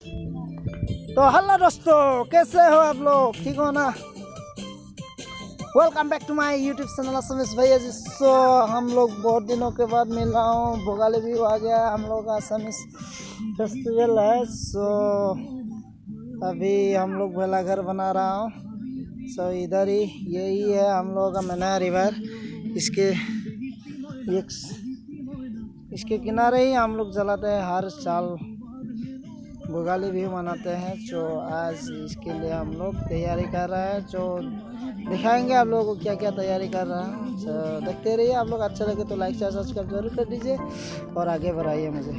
तो हेलो दोस्तों, कैसे हो आप लोग? ठीक हो ना? Welcome back to my YouTube channel Assamese भैया जी। सो हम लोग बहुत दिनों के बाद मिल रहा हूँ। भोगाली भी आ गया, हम लोग का असमीस फेस्टिवल है। सो अभी हम लोग भेला घर बना रहा हूँ। सो इधर ही यही है हम लोगों का मैना रिवर। इसके किनारे ही हम लोग जलाते हैं हर साल। भोगाली भी मनाते हैं। तो आज इसके लिए हम लोग तैयारी कर रहे हैं। तो दिखाएंगे आप लोगों को क्या क्या तैयारी कर रहा है। तो देखते रहिए आप लोग। अच्छा लगे तो लाइक शेयर सब्सक्राइब जरूर कर दीजिए और आगे बढ़ाइए मुझे।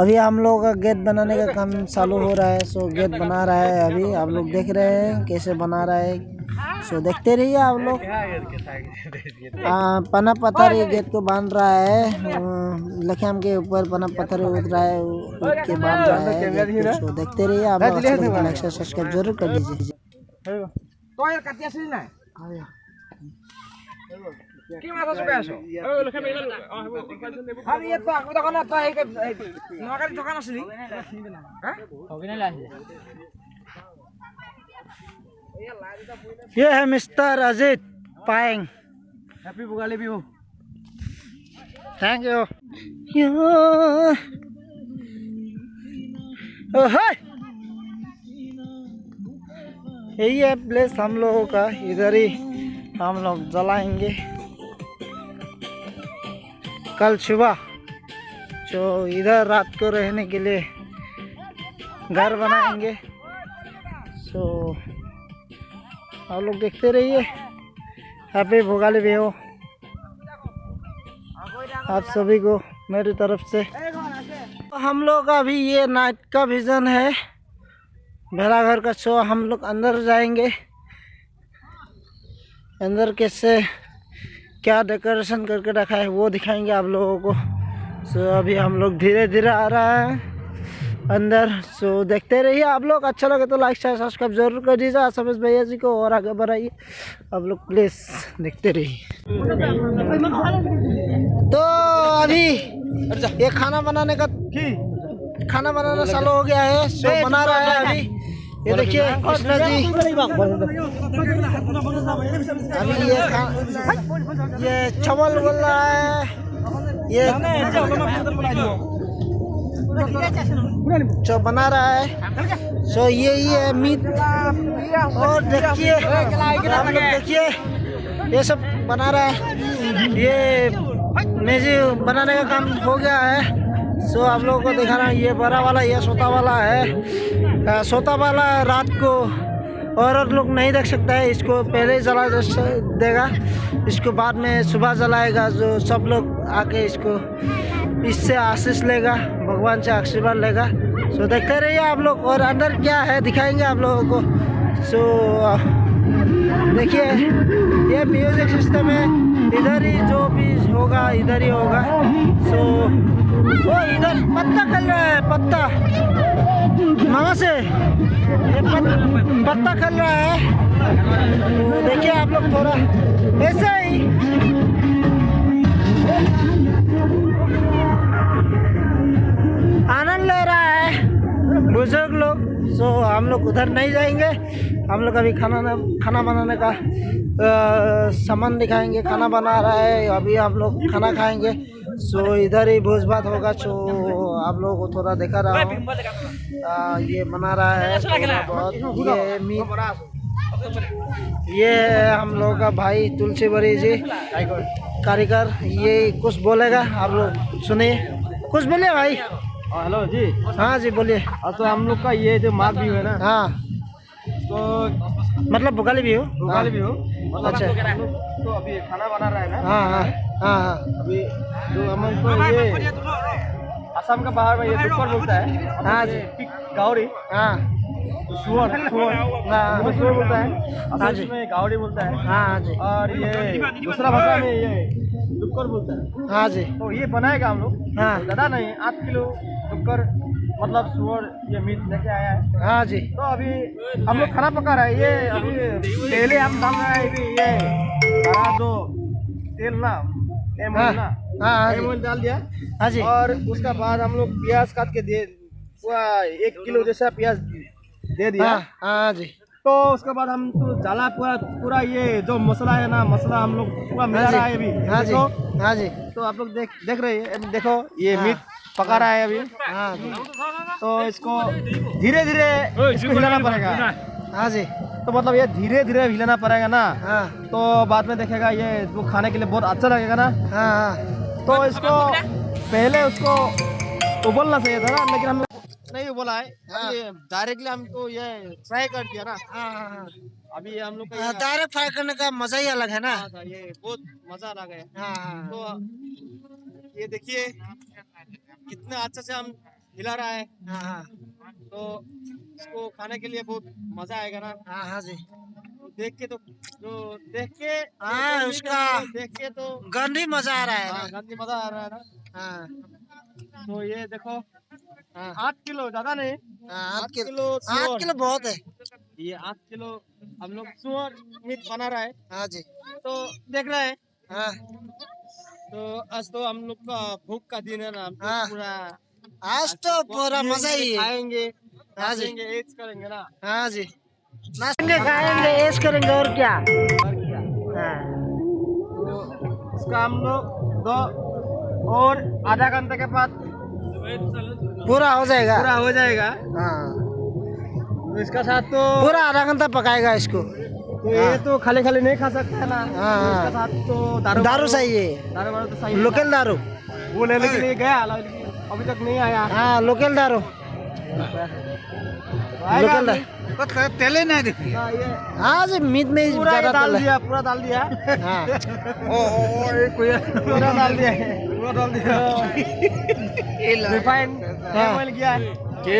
अभी हम लोग का गेट बनाने का काम चालू हो रहा है। सो गेट बना रहा है अभी। आप लोग देख रहे हैं कैसे बना रहा है। सो देखते रहिए आप लोग। पना पत्थर ये गेट को बांध रहा है। लखम के ऊपर पना पत्थर उठ रहा है, उठ के बांध रहा है। सो देखते रहिए आप लोग। अच्छा लगे तो लाइक शेयर सब्सक्राइब जरूर कर दीजिए। ये है mister Ajit Payeng. Happy Bhogali Bihu. Thank you. यही है प्लेस हम लोगों का। इधर ही हम लोग जलाएंगे कल सुबह। जो इधर रात को रहने के लिए घर बनाएंगे। सो आप लोग देखते रहिए। हैप्पी भोगाली बिहू आप सभी को मेरी तरफ से। हम लोग का अभी ये नाइट का विजन है भेला घर का। शो हम लोग अंदर जाएंगे। अंदर कैसे क्या डेकोरेशन करके रखा है वो दिखाएंगे आप लोगों को। सो अभी हम लोग धीरे धीरे आ रहा है अंदर। सो देखते रहिए आप लोग। अच्छा लगे तो लाइक शेयर सब्सक्राइब जरूर कर दीजिए असमीस भैया जी को और आगे बढ़ाइए आप लोग प्लीज। देखते रहिए। तो अभी ये खाना बनाना चालू हो गया है। सो बना रहा है अभी। ये देखिए कृष्णा जी अभी ये चावल बोल रहा है। ये जो बना रहा है। सो ये है मीट। और देखिए देखिए ये सब बना रहा है। ये मेजी बनाने का काम हो गया है। सो आप लोगों को दिखा रहा है। ये बड़ा वाला ये सोता वाला है। सोता वाला रात को और लोग नहीं देख सकता है। इसको पहले ही जला देगा। इसको बाद में सुबह जलाएगा। जो सब लोग आके इसको इससे आशीष लेगा, भगवान से आशीर्वाद लेगा। सो देखते रहिए आप लोग। और अंदर क्या है दिखाएंगे आप लोगों को। सो देखिए ये म्यूजिक सिस्टम है। इधर ही जो भी होगा इधर ही होगा। सो वो इधर पत्ता खल रहा है। पत्ता मामा से ये पत्ता खल रहा है। तो देखिए आप लोग थोड़ा ऐसा ही आनंद ले रहा है बुजुर्ग लोग। सो हम लोग उधर नहीं जाएंगे। हम लोग अभी खाना बनाने का सामान दिखाएंगे। खाना बना रहा है अभी। हम लोग खाना खाएंगे। सो इधर ही भोज भात होगा। सो आप लोगों को थोड़ा दिखा रहा हूँ। ये बना रहा है बहुत। ये मीट ये है हम लोग का भाई तुलसी बरी जी कारीगर। ये कुछ बोलेगा आप लोग सुनिए। कुछ बोलिए भाई। हेलो जी। हाँ जी बोलिए। तो हम लोग का ये जो माघ बिहू है ना। हाँ तो मतलब भोगाली बिहू। भोगाली बिहू मतलब अच्छा। हम लोग तो अभी खाना बना रहा है ना। हाँ हाँ हाँ हाँ। अभी तो हम को ये असम का बाहर में ये दुक्कर बोलता है। हाँ जी। गाउरी। हाँ सुअर हाँ सुअर बोलता है। असम में गाउरी बोलता है। हाँ जी। और ये दूसरा भाषा में ये दुक्कर बोलता है। हाँ जी। तो ये बनाएगा हम लोग। हाँ ज़्यादा नहीं 8 किलो दुक्कर मतलब सुअर ये मीट लेके आया है। हाँ जी। तो अभी हम लोग खाना पका रहे हैं। ये अभी पहले हम डाल रहे हैं अभी ये बड़ा जो तेल ना हाँ ना हाँ जी। ऑयल डाल दिया। हाँ जी। और उसका बाद हम लोग प्याज काट के पूरा 1 किलो जैसा प्याज दे दिया। हाँ हाँ जी। तो उसके बाद हम तो जाला पूरा पूरा ये जो मसाला है ना, मसाला हम लोग पूरा मिला रहा है अभी। हाँ जी देखो, हाँ जी। तो आप लोग देख रहे हैं अभी, देखो ये हाँ। मीट पका रहा है अभी। हाँ जी। तो इसको धीरे धीरे इसको हिलाना पड़ेगा। हाँ जी। तो मतलब ये धीरे धीरे हिलाना पड़ेगा ना, हाँ तो बाद में देखेगा ये वो खाने के लिए बहुत अच्छा लगेगा ना। हाँ हाँ। तो इसको पहले उसको उबलना चाहिए था ना, लेकिन हम नहीं उबला है। हाँ। ये डायरेक्टली हमको ये फ्राई कर दिया ना। हाँ हाँ। अभी हम लोग का डायरेक्ट फ्राई करने का मजा ही अलग है ना। ये बहुत मजा आ गया। हाँ हाँ तो ये देखिए कितना अच्छा से हम हिला रहा है, हाँ हाँ तो इसको खाने के लिए बहुत मजा आएगा ना। हाँ हाँ जी। तो देख के हाँ, उसका- देख के तो गंध ही मजा आ रहा है हाँ, ना। गंदी मजा आ रहा है ना। हाँ तो ये देखो हाँ 8 किलो, ज्यादा नहीं, हाँ, 8 किलो 8 किलो बहुत है। ये 8 किलो हम लोग सुअर मीट बना रहा है। हाँ जी। तो देख रहे हैं, हाँ तो आज तो हम लोग का भूख का दिन है ना, हम तो हाँ। पूरा आज तो पूरा मजा ही है। खाएंगे, हाँ जी। नाचेंगे, ऐश करेंगे ना। हाँ जी। नाचेंगे खाएंगे ऐश करेंगे और क्या। और क्या, हाँ तो इसका हम लोग 2 और आधा घंटे के बाद पूरा हो जाएगा। पूरा हो जाएगा। हाँ तो इसका साथ तो पूरा आधा घंटा पकाएगा इसको। तो ये तो खाली खाली नहीं खा सकता है ना। हाँ, तो हाँ। इसका साथ तो दारू दारू चाहिए, दारू वारू तो सही लोकल दारू। वो लेने के लिए गया, लेकिन अभी तक नहीं आया। हाँ लोकल दारू। आएगा लोकल अभी। दारू तेले नहीं देखी। हाँ, ये हाँ जी, मीट में ही पूरा ज्यादा डाल तेल है। दिया, पूरा डाल दिया। हाँ पूरा डाल दिया है। पूरा डाल दिया। रिफाइंड हाँ। ऑयल गया है,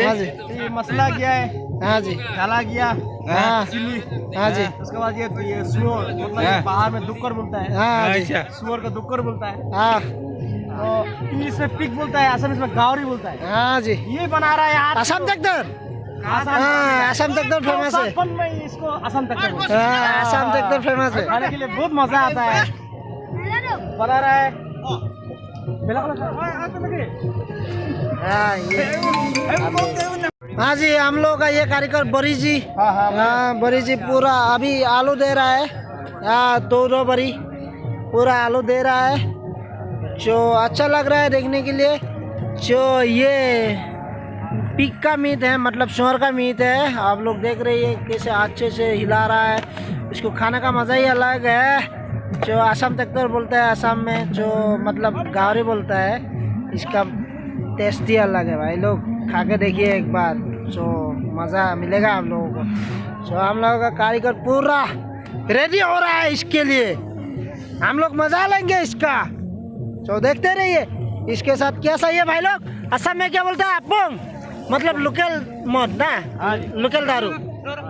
हाँ जी। ये मसाला गया है, हाँ जी। काला गया, हाँ चिली। हाँ जी। उसके बाद ये सुअर, मतलब ये बाहर में दुक्कर बोलता है। हाँ जी। सुअर का दुक्कर बोलता है। हाँ तो इंग्लिश में पिग बोलता है, असम में गावरी बोलता है। हाँ जी। ये बना रहा है यार। असम तकदर। आसाम हाँ असम तकदर फेमस है। बचपन में इसको असम तक हाँ असम तकदर फेमस है। खाने के लिए बहुत मजा आता है। बना रहा है। हाँ ये हाँ जी, हम लोग का ये कारीगर बरी जी। हाँ हाँ हाँ बरी जी पूरा अभी आलू दे रहा है। हाँ 2 बरी पूरा आलू दे रहा है, जो अच्छा लग रहा है देखने के लिए। जो ये पिग का मीट है, मतलब सुअर का मीट है। आप लोग देख रहे हैं कैसे अच्छे से हिला रहा है। इसको खाने का मज़ा ही अलग है। जो असम तकदर बोलता है, असम में जो मतलब गावरी बोलता है, इसका टेस्ट ही अलग है भाई। लोग खा के देखिए एक बार, जो मज़ा मिलेगा आप लोगों को। जो हम लोगों का कारीगर पूरा रेडी हो रहा है इसके लिए। हम लोग मज़ा लेंगे इसका, जो देखते रहिए। इसके साथ क्या सही है भाई लोग, असम में क्या बोलता है अपोंग, मतलब लोकल मद ना, लोकल दारू।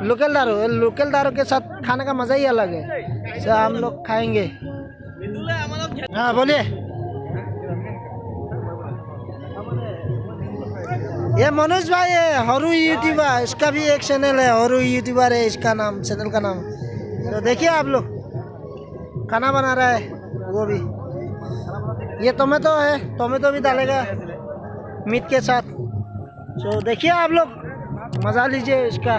लोकल दारू के साथ खाने का मज़ा ही अलग है। तो हम लोग खाएंगे। हाँ बोलिए। ये मनोज भाई है, हरू यूट्यूबर, इसका भी एक चैनल है, हरू यूट्यूबर है इसका नाम, चैनल का नाम। तो देखिए आप लोग, खाना बना रहा है वो भी। ये टोमेटो है, टोमेटो भी डालेगा मीट के साथ। तो देखिए आप लोग, मज़ा लीजिए इसका।